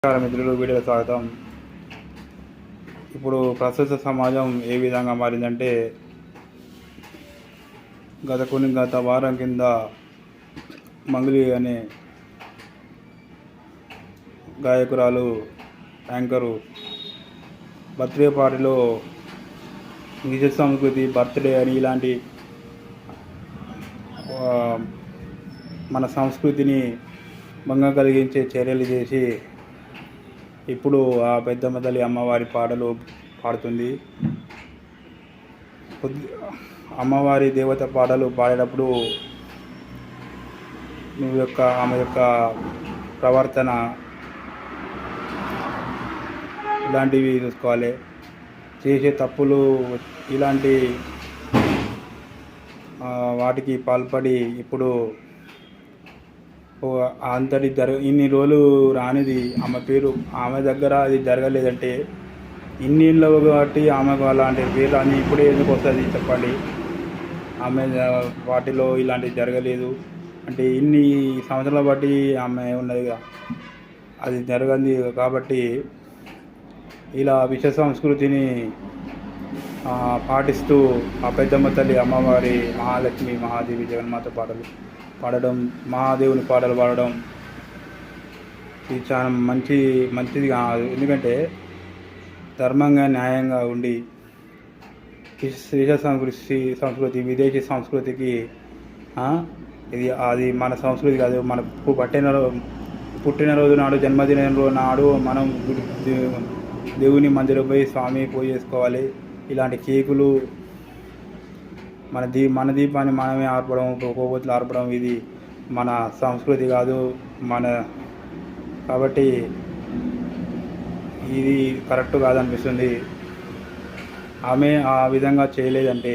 నమస్కారం మిత్రులు, వీడియోకి స్వాగతం. ఇప్పుడు ప్రస్తుత సమాజం ఏ విధంగా మారిందంటే, గత వారం కింద మంగ్లీ అనే గాయకురాలు, యాంకరు బర్త్డే పార్టీలో నిజ సంస్కృతి, బర్త్డే అని ఇలాంటి మన సంస్కృతిని భంగం కలిగించే చర్యలు చేసి ఇప్పుడు ఆ పెద్దమ్మ తల్లి అమ్మవారి పాటలు పాడుతుంది. అమ్మవారి దేవత పాటలు పాడేటప్పుడు ఆమె యొక్క ప్రవర్తన ఇలాంటివి చూసుకోవాలి. చేసే తప్పులు ఇలాంటి వాటికి పాల్పడి ఇప్పుడు అంతటి ఇన్ని రోజులు రానిది ఆమె పేరు, ఆమె దగ్గర అది జరగలేదంటే ఇన్ని ఇళ్ళు కాబట్టి ఆమెకు అలాంటి పేరు అని ఇప్పుడే ఎందుకు వస్తుంది చెప్పండి. ఆమె వాటిలో ఇలాంటివి జరగలేదు అంటే ఇన్ని సంవత్సరాల బట్టి ఆమె ఉన్నదిగా, అది జరగంది కాబట్టి ఇలా విశ్వ సంస్కృతిని పాటిస్తూ ఆ పెద్దమ్మ తల్లి అమ్మవారి, మహాలక్ష్మి, మహాదేవి, జగన్మాత పాటలు పాడడం, మహాదేవుని పాటలు పాడడం ఇది చాలా మంచిది కాదు. ఎందుకంటే ధర్మంగా, న్యాయంగా ఉండి దేశ సంస్కృతి విదేశీ సంస్కృతికి అది మన సంస్కృతి కాదు. మనకు పుట్టినరోజు నాడు, జన్మదినం నాడు మనం దేవుని మందిరం పోయి స్వామి పూజ చేసుకోవాలి. ఇలాంటి కేకులు, మన దీపాన్ని మనమే ఆర్పడం, కొవ్వొత్తులు ఆర్పడం ఇది మన సంస్కృతి కాదు. కాబట్టి ఇది కరెక్ట్ కాదనిపిస్తుంది. ఆమె ఆ విధంగా చేయలేదంటే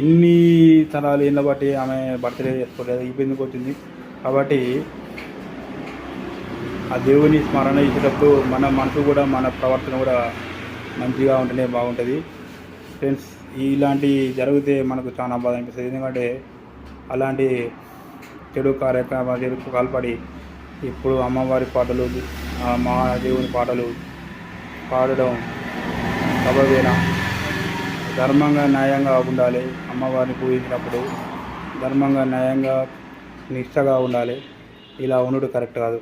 ఇన్ని తరాలు ఇళ్ళ బట్టి ఆమె బర్త్డే చేసుకోలేదు, ఇబ్బందికి వచ్చింది. కాబట్టి ఆ దేవుని స్మరణ ఇచ్చేటప్పుడు మన మనసు కూడా, మన ప్రవర్తన కూడా మంచిగా ఉంటేనే బాగుంటుంది ఫ్రెండ్స్. ఇలాంటి జరిగితే మనకు చాలా బాధ అనిపిస్తుంది. ఎందుకంటే అలాంటి చెడు కార్యక్రమాలకు పాల్పడి ఇప్పుడు అమ్మవారి పాటలు, మహాదేవుని పాటలు పాడడం సబబేనా? ధర్మంగా, న్యాయంగా ఉండాలి. అమ్మవారిని పూజించినప్పుడు ధర్మంగా, న్యాయంగా, నిష్ఠగా ఉండాలి. ఇలా ఉండడం కరెక్ట్ కాదు.